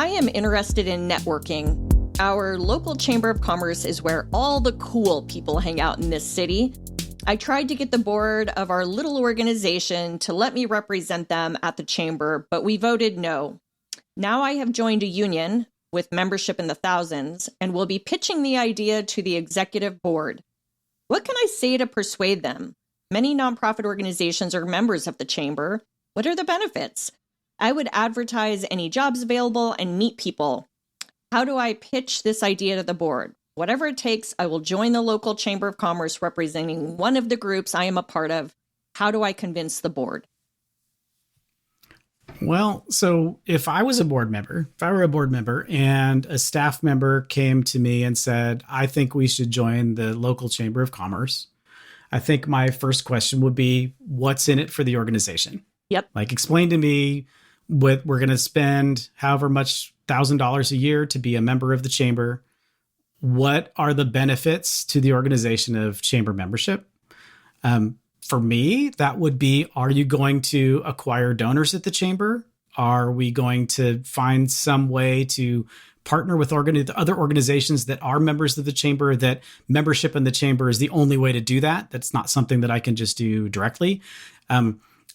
am interested in networking. Our local Chamber of Commerce is where all the cool people hang out in this city. I tried to get the board of our little organization to let me represent them at the chamber, but we voted no. Now I have joined a union with membership in the thousands and will be pitching the idea to the executive board. What can I say to persuade them? Many nonprofit organizations are members of the chamber. What are the benefits? I would advertise any jobs available and meet people. How do I pitch this idea to the board? Whatever it takes, I will join the local Chamber of Commerce representing one of the groups I am a part of. How do I convince the board? Well, so if I were a board member and a staff member came to me and said, I think we should join the local Chamber of Commerce, I think my first question would be, what's in it for the organization? Yep. Like, explain to me what we're going to spend however much $1,000 a year to be a member of the chamber. What are the benefits to the organization of chamber membership? For me, that would be, are you going to acquire donors at the chamber? Are we going to find some way to partner with other organizations that are members of the chamber, that membership in the chamber is the only way to do that? That's not something that I can just do directly.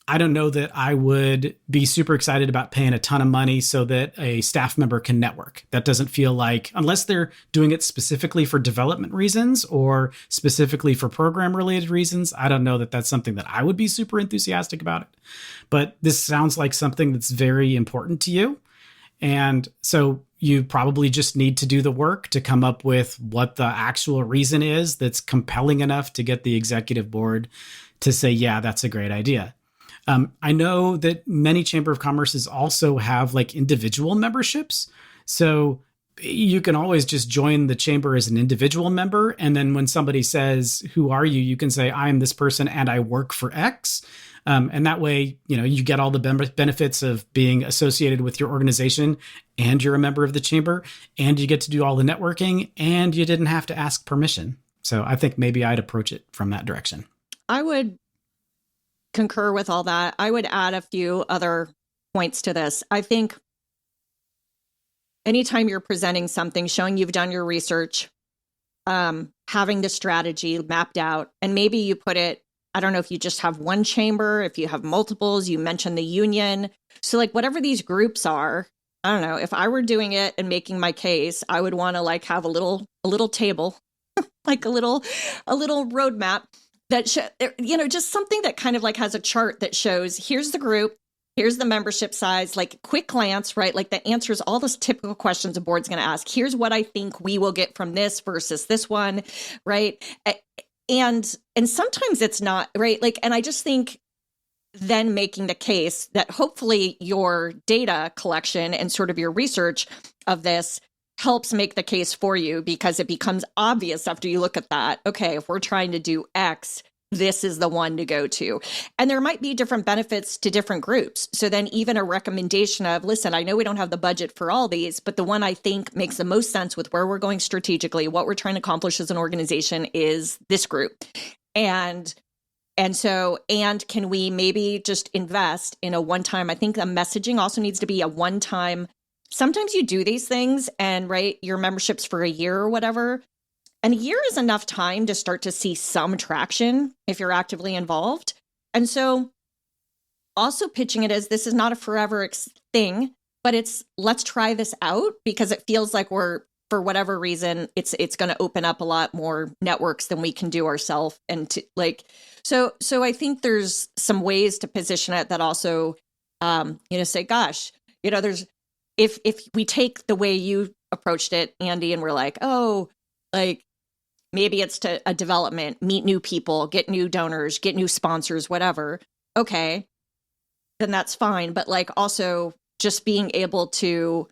I don't know that I would be super excited about paying a ton of money so that a staff member can network. That doesn't feel like, unless they're doing it specifically for development reasons or specifically for program related reasons, I don't know that that's something that I would be super enthusiastic about it. But this sounds like something that's very important to you. And so you probably just need to do the work to come up with what the actual reason is that's compelling enough to get the executive board to say, yeah, that's a great idea. I know that many Chamber of Commerces also have like individual memberships. So you can always just join the chamber as an individual member. And then when somebody says, who are you? You can say, I am this person and I work for X. And that way, you get all the benefits of being associated with your organization and you're a member of the chamber and you get to do all the networking and you didn't have to ask permission. So I think maybe I'd approach it from that direction. I would concur with all that. I would add a few other points to this. I think anytime you're presenting something, showing you've done your research, having the strategy mapped out, and maybe you put it, I don't know if you just have one chamber, if you have multiples, you mentioned the union. So like whatever these groups are, I don't know, if I were doing it and making my case, I would want to like have a little table, like a little roadmap that, just something that kind of like has a chart that shows, here's the group, here's the membership size, like quick glance, right? Like that answers all those typical questions a board's going to ask. Here's what I think we will get from this versus this one, right? And sometimes it's not, right? Like, and I just think then making the case that hopefully your data collection and sort of your research of this helps make the case for you, because it becomes obvious after you look at that, okay, if we're trying to do X, this is the one to go to. And there might be different benefits to different groups. So then even a recommendation of, listen, I know we don't have the budget for all these, but the one I think makes the most sense with where we're going strategically, what we're trying to accomplish as an organization is this group. And so can we maybe just invest in a one-time, I think the messaging also needs to be a one-time. Sometimes you do these things and, right, your membership's for a year or whatever. And a year is enough time to start to see some traction if you're actively involved. And so also pitching it as, this is not a forever thing, but it's, let's try this out, because it feels like for whatever reason, it's going to open up a lot more networks than we can do ourselves. And so I think there's some ways to position it that also, say, gosh, there's, if we take the way you approached it, Andy, and we're like, oh, like maybe it's to a development, meet new people, get new donors, get new sponsors, whatever. Okay, then that's fine. But like also just being able to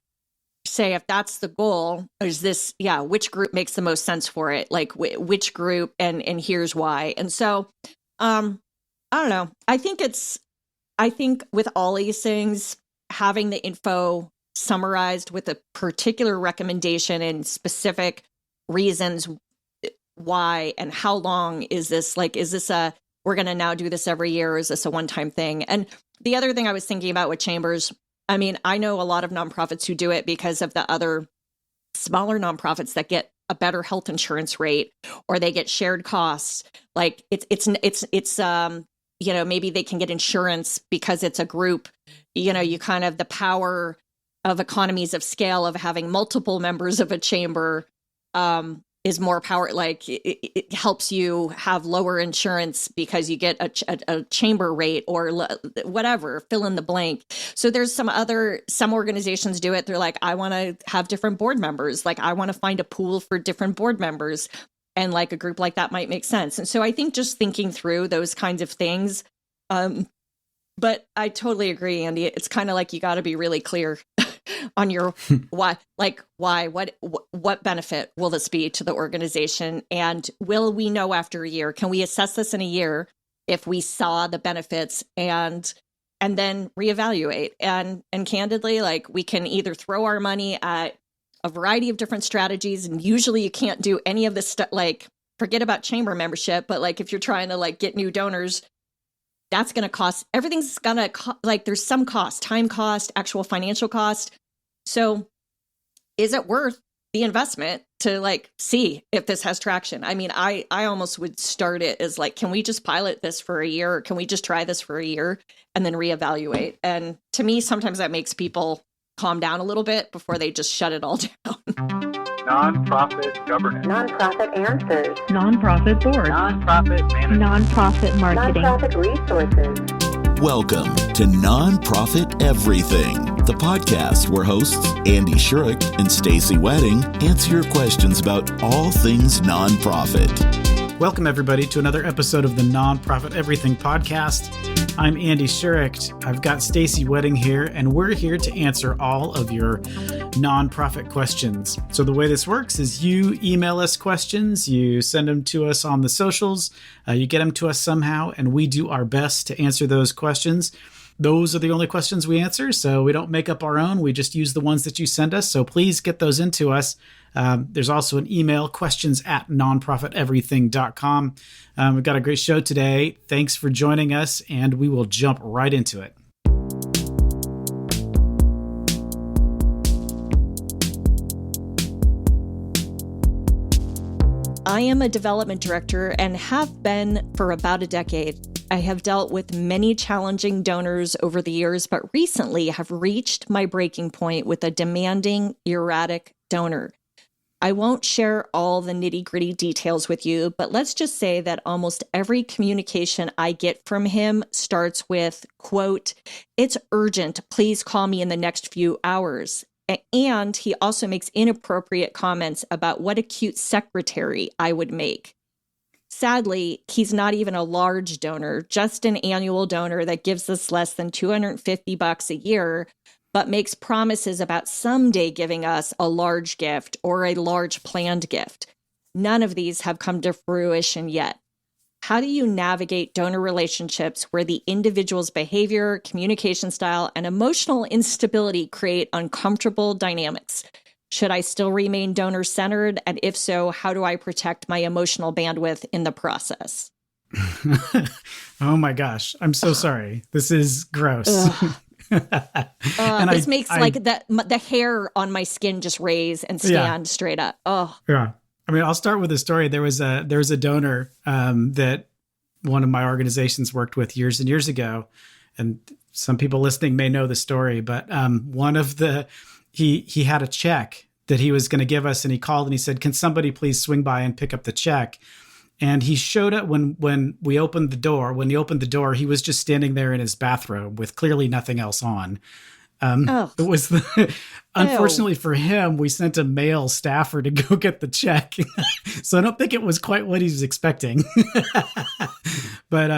say, if that's the goal, is this, which group makes the most sense for it? Like which group and here's why. And so, I don't know. I think with all these things, having the info summarized with a particular recommendation and specific reasons why and how long is this, like, is this we're going to now do this every year, or is this a one-time thing? And the other thing I was thinking about with chambers, I mean, I know a lot of nonprofits who do it because of the other smaller nonprofits that get a better health insurance rate, or they get shared costs. Like maybe they can get insurance because it's a group. You kind of the power of economies of scale of having multiple members of a chamber is more power. Like it helps you have lower insurance because you get a chamber rate or whatever, fill in the blank. So there's some organizations do it. They're like, I want to have different board members. Like I want to find a pool for different board members. And like a group like that might make sense. And so I think just thinking through those kinds of things. But I totally agree, Andy. It's kind of like you got to be really clear on your why, what benefit will this be to the organization? And will we know after a year? Can we assess this in a year if we saw the benefits and then reevaluate? And candidly, like we can either throw our money at a variety of different strategies. And usually you can't do any of this stuff, like forget about chamber membership. But like if you're trying to like get new donors, that's going to cost, everything's going to like there's some cost, time cost, actual financial cost. So is it worth the investment to like see if this has traction? I mean, I almost would start it as like, can we just pilot this for a year, or can we just try this for a year and then reevaluate? And to me, sometimes that makes people calm down a little bit before they just shut it all down. Nonprofit governance. Nonprofit answers. Nonprofit board. Nonprofit management. Nonprofit marketing. Nonprofit resources. Welcome to Nonprofit Everything, the podcast where hosts Andy Shurick and Stacey Wedding answer your questions about all things nonprofit. Welcome, everybody, to another episode of the Nonprofit Everything podcast. I'm Andy Shurick. I've got Stacey Wedding here, and we're here to answer all of your nonprofit questions. So the way this works is you email us questions, you send them to us on the socials, you get them to us somehow, and we do our best to answer those questions. Those are the only questions we answer, so we don't make up our own. We just use the ones that you send us, so please get those into us. There's also an email, questions@nonprofiteverything.com. We've got a great show today. Thanks for joining us, and we will jump right into it. I am a development director and have been for about a decade. I have dealt with many challenging donors over the years, but recently have reached my breaking point with a demanding, erratic donor. I won't share all the nitty-gritty details with you, but let's just say that almost every communication I get from him starts with, quote, "It's urgent, please call me in the next few hours." And he also makes inappropriate comments about what a cute secretary I would make. Sadly, he's not even a large donor, just an annual donor that gives us less than $250 a year, but makes promises about someday giving us a large gift or a large planned gift. None of these have come to fruition yet. How do you navigate donor relationships where the individual's behavior, communication style, and emotional instability create uncomfortable dynamics? Should I still remain donor-centered? And if so, how do I protect my emotional bandwidth in the process? Oh my gosh. I'm so sorry. This is gross. This makes the hair on my skin just raise and stand straight up. Oh, yeah. I mean, I'll start with a story. There was a donor that one of my organizations worked with years and years ago, and some people listening may know the story. But he had a check that he was going to give us, and he called and he said, "Can somebody please swing by and pick up the check?" And he showed up when we opened the door. When he opened the door, he was just standing there in his bathrobe with clearly nothing else on. It was unfortunately for him, we sent a male staffer to go get the check. So I don't think it was quite what he was expecting. But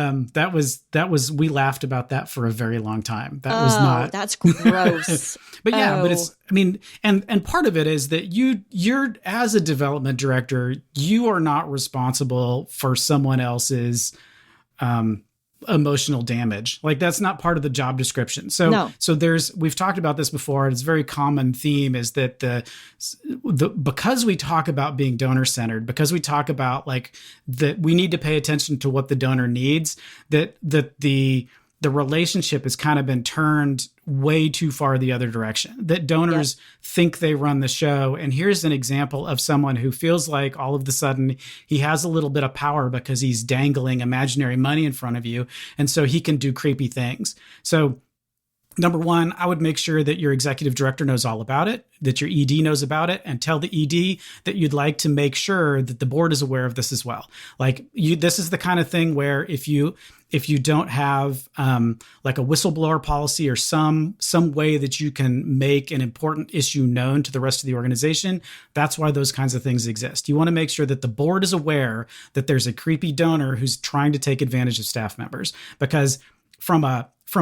we laughed about that for a very long time. That's gross. But yeah, but it's, I mean, and part of it is that you're as a development director, you are not responsible for someone else's, emotional damage. Like that's not part of the job description. So we've talked about this before, and it's a very common theme is that because we talk about being donor centered, because we talk about like that we need to pay attention to what the donor needs, that the relationship has kind of been turned way too far the other direction, that donors think they run the show. And here's an example of someone who feels like all of a sudden he has a little bit of power because he's dangling imaginary money in front of you. And so he can do creepy things. So number one, I would make sure that your executive director knows all about it, that your ED knows about it, and tell the ED that you'd like to make sure that the board is aware of this as well. Like this is the kind of thing where if you don't have like a whistleblower policy or some way that you can make an important issue known to the rest of the organization, that's why those kinds of things exist. You want to make sure that the board is aware that there's a creepy donor who's trying to take advantage of staff members, because from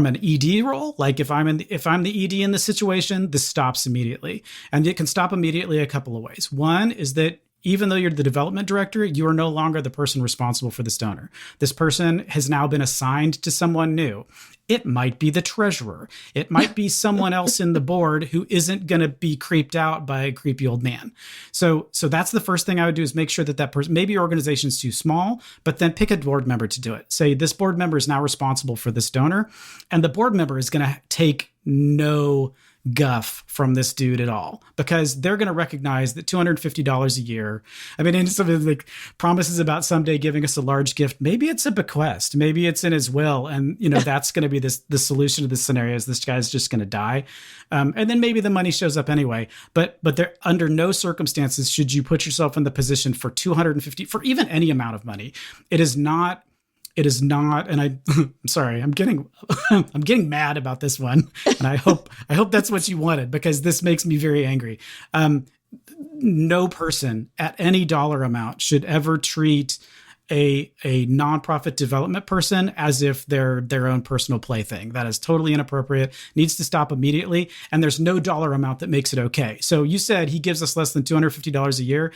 an ED role, like if I'm the ED in the situation, this stops immediately. And it can stop immediately a couple of ways. One is that even though you're the development director, you are no longer the person responsible for this donor. This person has now been assigned to someone new. It might be the treasurer. It might be someone else in the board who isn't going to be creeped out by a creepy old man. So that's the first thing I would do, is make sure that person, maybe your organization's too small, but then pick a board member to do it. Say this board member is now responsible for this donor, and the board member is going to take no guff from this dude at all, because they're going to recognize that $250 a year. I mean, and some of the like promises about someday giving us a large gift, maybe it's a bequest, maybe it's in his will, and that's going to be the solution to this scenario is this guy's just going to die, and then maybe the money shows up anyway. But there, under no circumstances should you put yourself in the position for $250 for even any amount of money. It is not. And I'm sorry, I'm getting mad about this one. And I hope that's what you wanted, because this makes me very angry. No person at any dollar amount should ever treat a nonprofit development person as if they're their own personal plaything. That is totally inappropriate, needs to stop immediately. And there's no dollar amount that makes it okay. So you said he gives us less than $250 a year.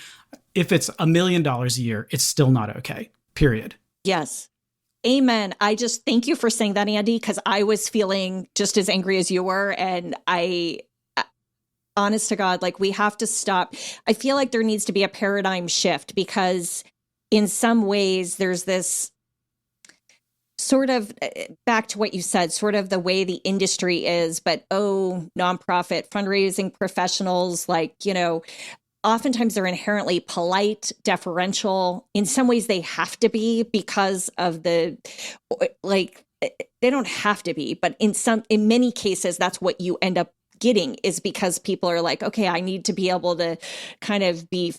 If it's $1 million a year, it's still not okay, period. Yes. Amen. I just thank you for saying that, Andy, because I was feeling just as angry as you were. And honest to God, like we have to stop. I feel like there needs to be a paradigm shift, because in some ways there's this sort of, back to what you said, sort of the way the industry is, but nonprofit fundraising professionals, oftentimes they're inherently polite, deferential. In some ways they have to be because of they don't have to be, but in many cases, that's what you end up getting, is because people are like, okay, I need to be able to kind of be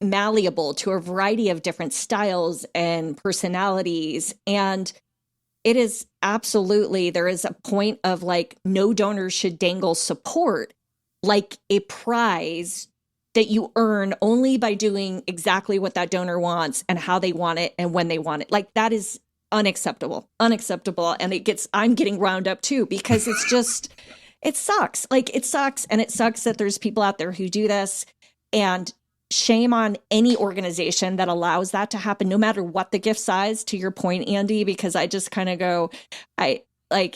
malleable to a variety of different styles and personalities. And it is absolutely, there is a point of like, no donor should dangle support like a prize that you earn only by doing exactly what that donor wants and how they want it and when they want it. Like that is unacceptable. And I'm getting wound up too, because it's just, it sucks. Like it sucks. And it sucks that there's people out there who do this, and shame on any organization that allows that to happen, no matter what the gift size, to your point, Andy, because I just kind of go,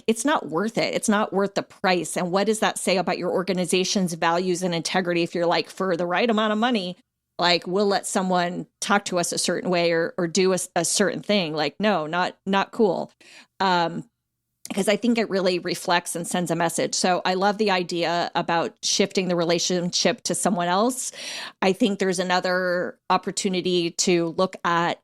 it's not worth it. It's not worth the price. And what does that say about your organization's values and integrity if you're like, for the right amount of money, like we'll let someone talk to us a certain way or do a certain thing? Like, no, not cool. Because I think it really reflects and sends a message. So I love the idea about shifting the relationship to someone else. I think there's another opportunity to look at,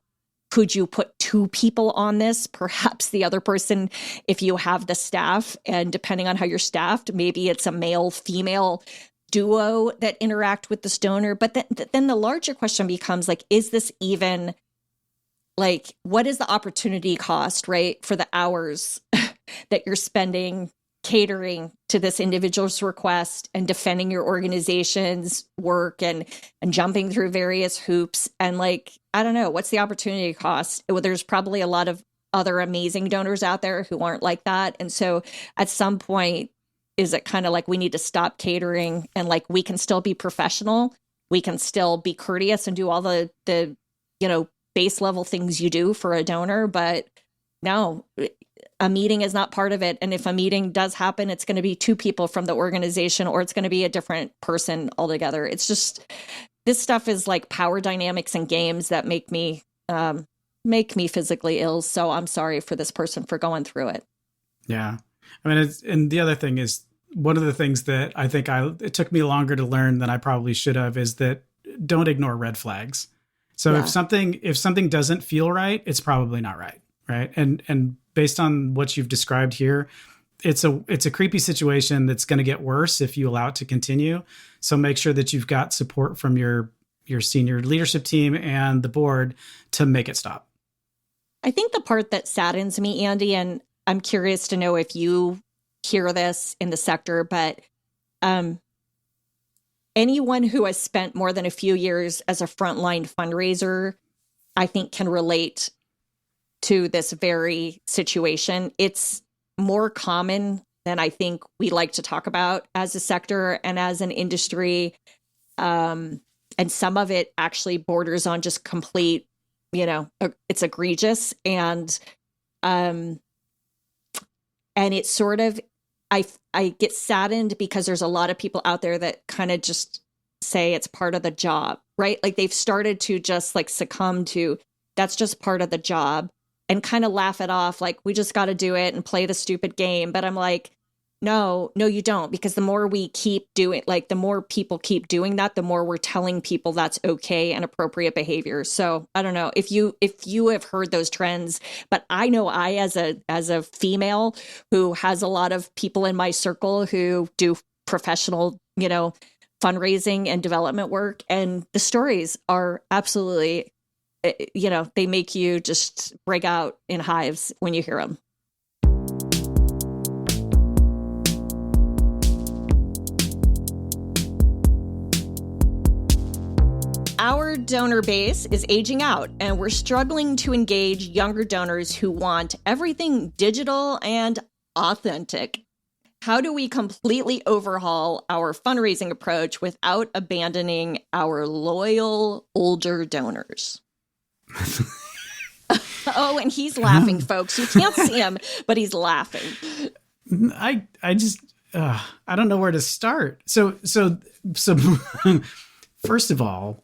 could you put two people on this? Perhaps the other person, if you have the staff, and depending on how you're staffed, maybe it's a male-female duo that interact with this donor. But then the larger question becomes like, is this even, like, what is the opportunity cost, right, for the hours that you're spending catering to this individual's request and defending your organization's work and jumping through various hoops? And like, I don't know, what's the opportunity cost? Well, there's probably a lot of other amazing donors out there who aren't like that. And so at some point, is it kind of like we need to stop catering, and like we can still be professional, we can still be courteous and do all the base level things you do for a donor, but no, a meeting is not part of it. And if a meeting does happen, it's going to be two people from the organization, or it's going to be a different person altogether. It's just, this stuff is like power dynamics and games that make me physically ill. So I'm sorry for this person for going through it. Yeah. I mean, and the other thing is one of the things that I think it took me longer to learn than I probably should have is that don't ignore red flags. So Yeah. if something doesn't feel right, it's probably not right. Right. And based on what you've described here, it's a creepy situation that's going to get worse if you allow it to continue. So make sure that you've got support from your senior leadership team and the board to make it stop. I think the part that saddens me, Andy, and I'm curious to know if you hear this in the sector, but anyone who has spent more than a few years as a frontline fundraiser, I think can relate to this very situation. It's more common than I think we like to talk about as a sector and as an industry. And some of it actually borders on just complete, it's egregious. And it's sort of, I get saddened because there's a lot of people out there that kind of just say it's part of the job, right? Like they've started to just like succumb to that's just part of the job and kind of laugh it off. Like we just got to do it and play the stupid game. But I'm like, no, you don't. Because the more we keep doing, like the more people keep doing that, the more we're telling people that's okay and appropriate behavior. So I don't know if you have heard those trends, but I know I, as a female who has a lot of people in my circle who do professional, fundraising and development work. And the stories are absolutely, they make you just break out in hives when you hear them. Our donor base is aging out, and we're struggling to engage younger donors who want everything digital and authentic. How do we completely overhaul our fundraising approach without abandoning our loyal older donors? Oh, and he's laughing, folks. You can't see him, but he's laughing. I just I don't know where to start. So first of all,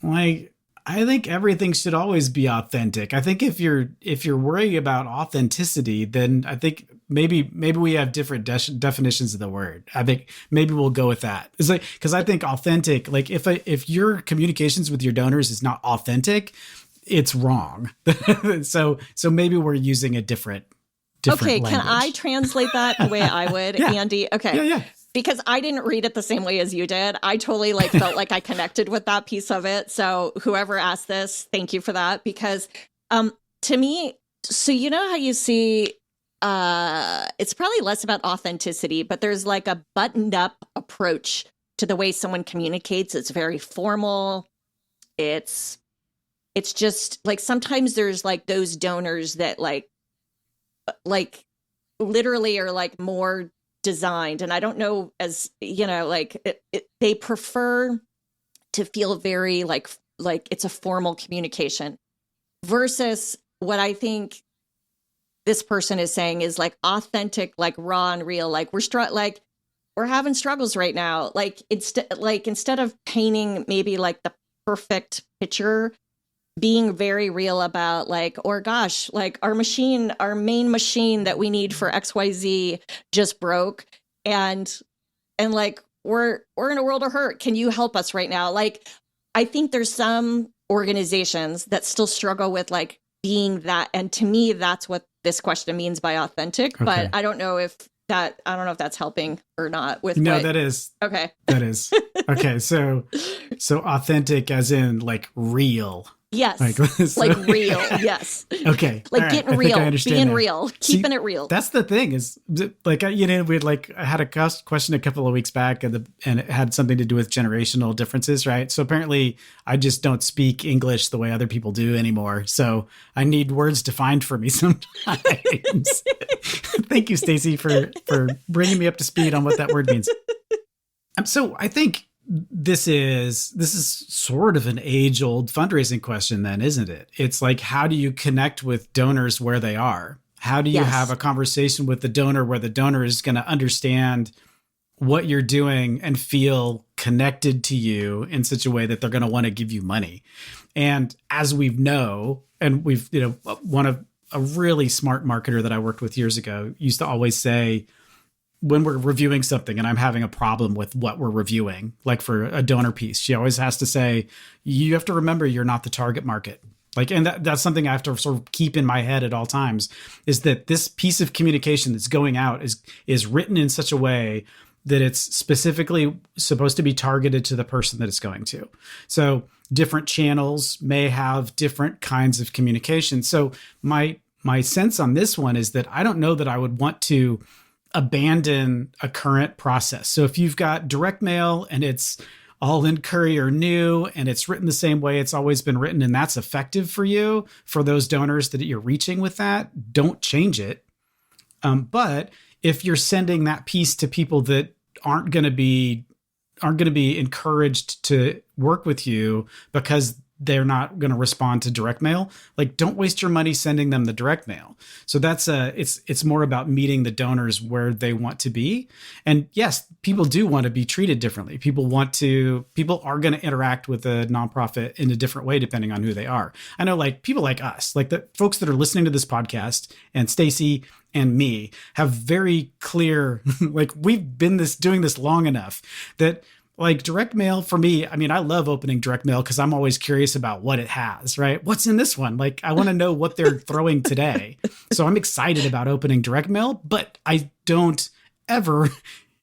like I think everything should always be authentic. I think if you're worried about authenticity, then I think maybe we have different definitions of the word. I think maybe we'll go with that. It's like, because I think authentic, like if your communications with your donors is not authentic, it's wrong. so maybe we're using a different okay, language. can I translate that the way I would, Yeah. Andy? Okay. Yeah. Because I didn't read it the same way as you did. I totally felt like I connected with that piece of it. So whoever asked this, thank you for that. Because to me, so you know how you see, it's probably less about authenticity, but there's like a buttoned up approach to the way someone communicates. It's very formal. It's just like sometimes there's like those donors that like literally are like more designed, and I don't know, as they prefer to feel very like it's a formal communication versus what I think this person is saying is like authentic, like raw and real. Like we're having struggles right now. Like instead of painting maybe like the perfect picture, being very real about like, or gosh, like our main machine that we need for XYZ just broke. And like, we're in a world of hurt. Can you help us right now? Like, I think there's some organizations that still struggle with like being that. And to me, that's what this question means by authentic, Okay. but I don't know if that's helping or not with that is. Okay. That is. Okay. So authentic as in like real. Yes. Like real. Yes. Okay. Like all right. getting I think I real, understand being that. real, keeping it real. That's the thing is like, I had a question a couple of weeks back and it had something to do with generational differences, right? So apparently I just don't speak English the way other people do anymore. So I need words defined for me sometimes. Thank you, Stacey, for bringing me up to speed on what that word means. So I think this is sort of an age-old fundraising question then, isn't it? It's like, how do you connect with donors where they are? How do you have a conversation with the donor where the donor is going to understand what you're doing and feel connected to you in such a way that they're going to want to give you money? And as we've one of a really smart marketer that I worked with years ago used to always say, when we're reviewing something and I'm having a problem with what we're reviewing, like for a donor piece, she always has to say, you have to remember you're not the target market. Like, and that's something I have to sort of keep in my head at all times, is that this piece of communication that's going out is written in such a way that it's specifically supposed to be targeted to the person that it's going to. So different channels may have different kinds of communication. So my sense on this one is that I don't know that I would want to abandon a current process. So if you've got direct mail and it's all in courier new and it's written the same way it's always been written, and that's effective for you, for those donors that you're reaching with that, don't change it. But if you're sending that piece to people that aren't going to be encouraged to work with you because they're not going to respond to direct mail, like, don't waste your money sending them the direct mail. So that's it's more about meeting the donors where they want to be. And yes, people do want to be treated differently. People are going to interact with a nonprofit in a different way, depending on who they are. I know, like, people like us, like the folks that are listening to this podcast, and Stacey and me have very clear, like, we've been doing this long enough that, like, direct mail for me, I mean, I love opening direct mail because I'm always curious about what it has, right? What's in this one? Like, I want to know what they're throwing today. So I'm excited about opening direct mail, but I don't ever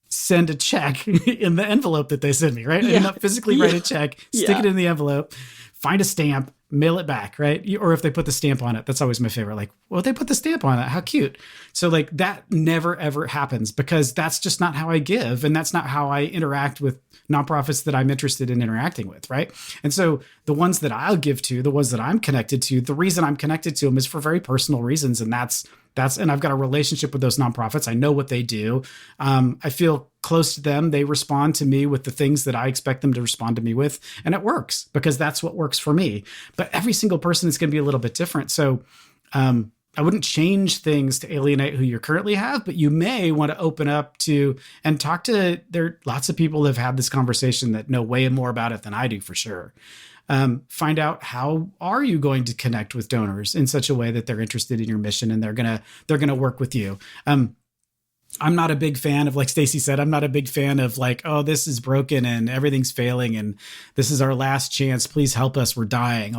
send a check in the envelope that they send me, right? Yeah. I not physically write a check, stick it in the envelope, find a stamp, mail it back, right? Or if they put the stamp on it, that's always my favorite. Like, well, they put the stamp on it. How cute. So, like, that never, ever happens because that's just not how I give. And that's not how I interact with nonprofits that I'm interested in interacting with, right? And so the ones that I'll give to, the ones that I'm connected to, the reason I'm connected to them is for very personal reasons. And and I've got a relationship with those nonprofits. I know what they do. I feel close to them. They respond to me with the things that I expect them to respond to me with. And it works because that's what works for me. But every single person is going to be a little bit different. So I wouldn't change things to alienate who you currently have, but you may want to open up to and talk to, lots of people have had this conversation that know way more about it than I do, for sure. Find out, how are you going to connect with donors in such a way that they're interested in your mission and they're going to work with you. I'm not a big fan of, like Stacey said, I'm not a big fan of, like, oh, this is broken and everything's failing and this is our last chance. Please help us. We're dying.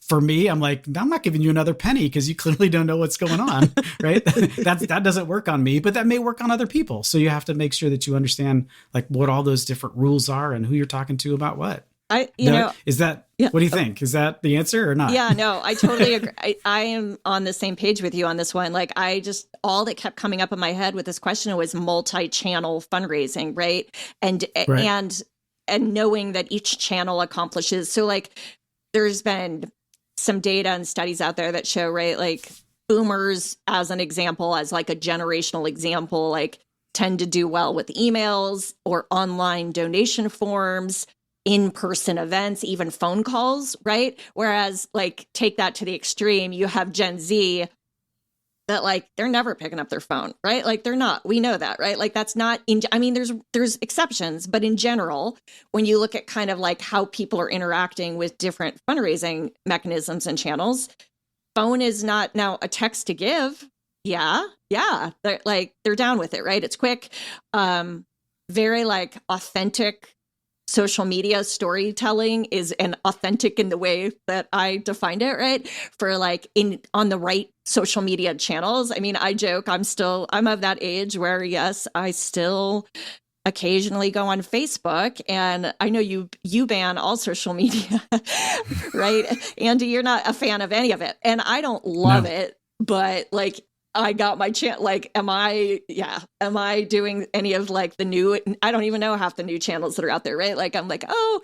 For me, I'm like, I'm not giving you another penny because you clearly don't know what's going on, right? That doesn't work on me, but that may work on other people. So you have to make sure that you understand, like, what all those different rules are and who you're talking to about what. Is that, yeah. What do you think? Is that the answer or not? Yeah, no, I totally agree. I am on the same page with you on this one. Like, all that kept coming up in my head with this question was multi-channel fundraising, right? And knowing that each channel accomplishes. So, like, there's been some data and studies out there that show, right, like, boomers, as an example, as like a generational example, like, tend to do well with emails or online donation forms, in-person events, even phone calls, right? Whereas, like, take that to the extreme, you have Gen Z that, like, they're never picking up their phone, right? Like, they're not. We know that, right? Like, that's not I mean, there's exceptions, but in general, when you look at kind of like how people are interacting with different fundraising mechanisms and channels, phone is not now a text to give. Yeah. They're down with it, right? It's quick, very, like, authentic. Social media storytelling is an authentic in the way that I defined it, right? For, like, on the right social media channels. I mean, I joke, I'm of that age where, yes, I still occasionally go on Facebook, and I know you ban all social media, right? Andy, you're not a fan of any of it, and I don't love it, but, like, I got my chance. Like, am I doing any of, like, the new, I don't even know half the new channels that are out there, right? Like, I'm like, oh,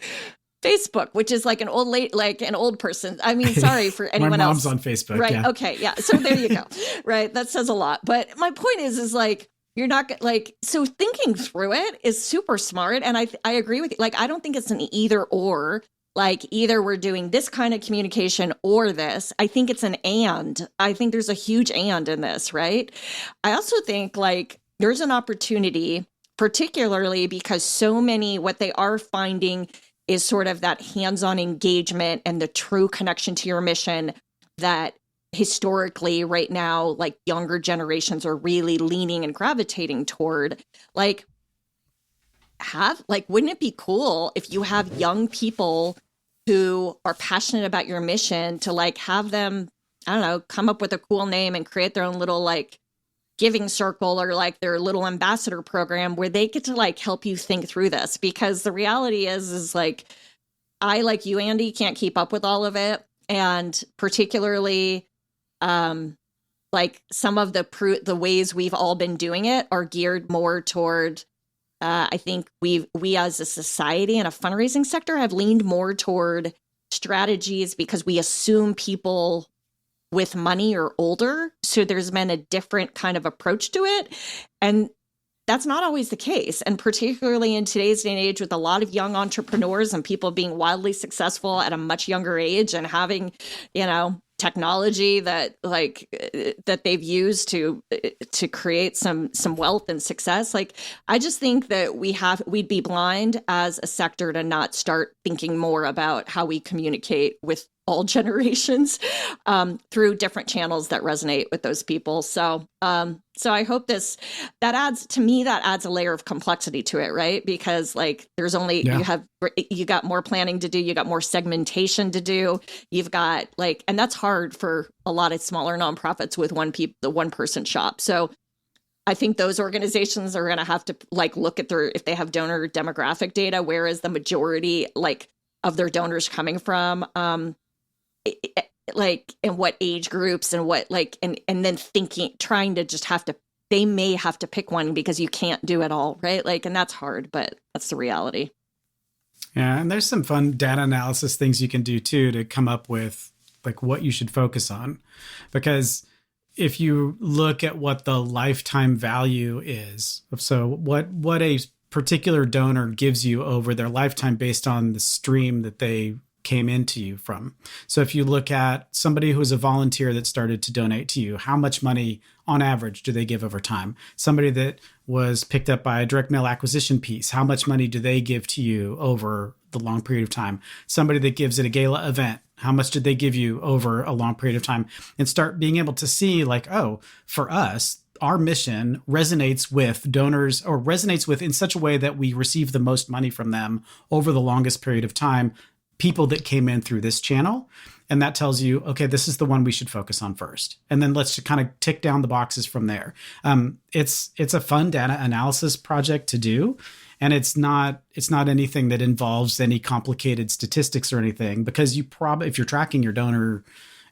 Facebook, which is like an old person. I mean, sorry for anyone else. My mom's on Facebook. Right. Yeah. Okay. Yeah. So there you go. Right. That says a lot. But my point is like, you're not like, so thinking through it is super smart. And I agree with you. Like, I don't think it's an either or. Like, either we're doing this kind of communication or this. I think it's an and. I think there's a huge and in this, right? I also think, like, there's an opportunity, particularly because so many, what they are finding is sort of that hands-on engagement and the true connection to your mission that historically right now, like younger generations are really leaning and gravitating toward, like, wouldn't it be cool if you have young people who are passionate about your mission to like have them, I don't know, come up with a cool name and create their own little like giving circle or like their little ambassador program where they get to like help you think through this? Because the reality is like, I, like you, Andy, can't keep up with all of it. And particularly, like some of the ways we've all been doing it are geared more toward, I think we as a society and a fundraising sector have leaned more toward strategies because we assume people with money are older. So there's been a different kind of approach to it. And that's not always the case. And particularly in today's day and age with a lot of young entrepreneurs and people being wildly successful at a much younger age and having, technology that they've used to create some wealth and success. Like, I just think that we'd be blind as a sector to not start thinking more about how we communicate with all generations through different channels that resonate with those people. So I hope that adds a layer of complexity to it, right? Because like there's only, you got more planning to do, you got more segmentation to do, you've got like, and that's hard for a lot of smaller nonprofits with the one person shop. So I think those organizations are going to have to like look at if they have donor demographic data, where is the majority like of their donors coming from? Like in what age groups and what like and then they may have to pick one because you can't do it all, right? Like, and that's hard, but that's the reality. Yeah, and there's some fun data analysis things you can do too to come up with like what you should focus on, because if you look at what the lifetime value is, so what a particular donor gives you over their lifetime based on the stream that they came into you from. So if you look at somebody who is a volunteer that started to donate to you, how much money on average do they give over time? Somebody that was picked up by a direct mail acquisition piece, how much money do they give to you over the long period of time? Somebody that gives at a gala event, how much did they give you over a long period of time? And start being able to see like, oh, for us, our mission resonates with donors, or resonates with in such a way that we receive the most money from them over the longest period of time, people that came in through this channel. And that tells you, okay, this is the one we should focus on first. And then let's kind of tick down the boxes from there. It's a fun data analysis project to do. And it's not anything that involves any complicated statistics or anything, because if you're tracking your donor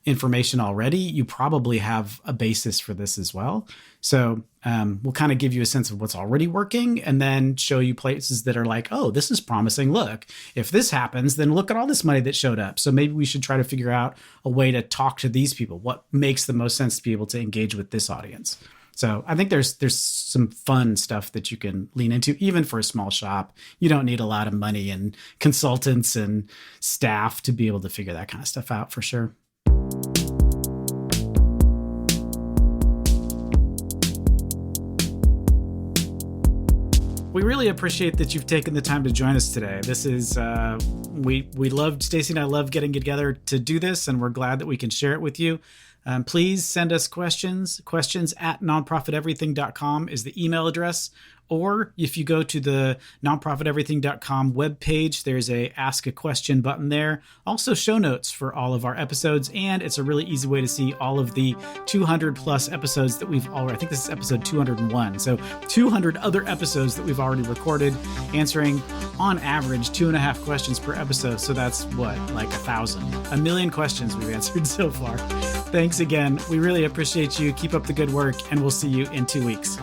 information already, you probably have a basis for this as well. So we'll kind of give you a sense of what's already working and then show you places that are like, oh, this is promising. Look, if this happens, then look at all this money that showed up. So maybe we should try to figure out a way to talk to these people. What makes the most sense to be able to engage with this audience? So I think there's some fun stuff that you can lean into, even for a small shop. You don't need a lot of money and consultants and staff to be able to figure that kind of stuff out, for sure. We really appreciate that you've taken the time to join us today. This is, we loved, Stacey and I love getting together to do this, and we're glad that we can share it with you. Please send us questions. Questions at nonprofiteverything.com is the email address. Or if you go to the nonprofiteverything.com webpage, there's a Ask a Question button there. Also show notes for all of our episodes. And it's a really easy way to see all of the 200 plus episodes that we've already, I think this is episode 201. So 200 other episodes that we've already recorded, answering on average 2.5 questions per episode. So that's what, like 1 million questions we've answered so far. Thanks again. We really appreciate you. Keep up the good work, and we'll see you in 2 weeks.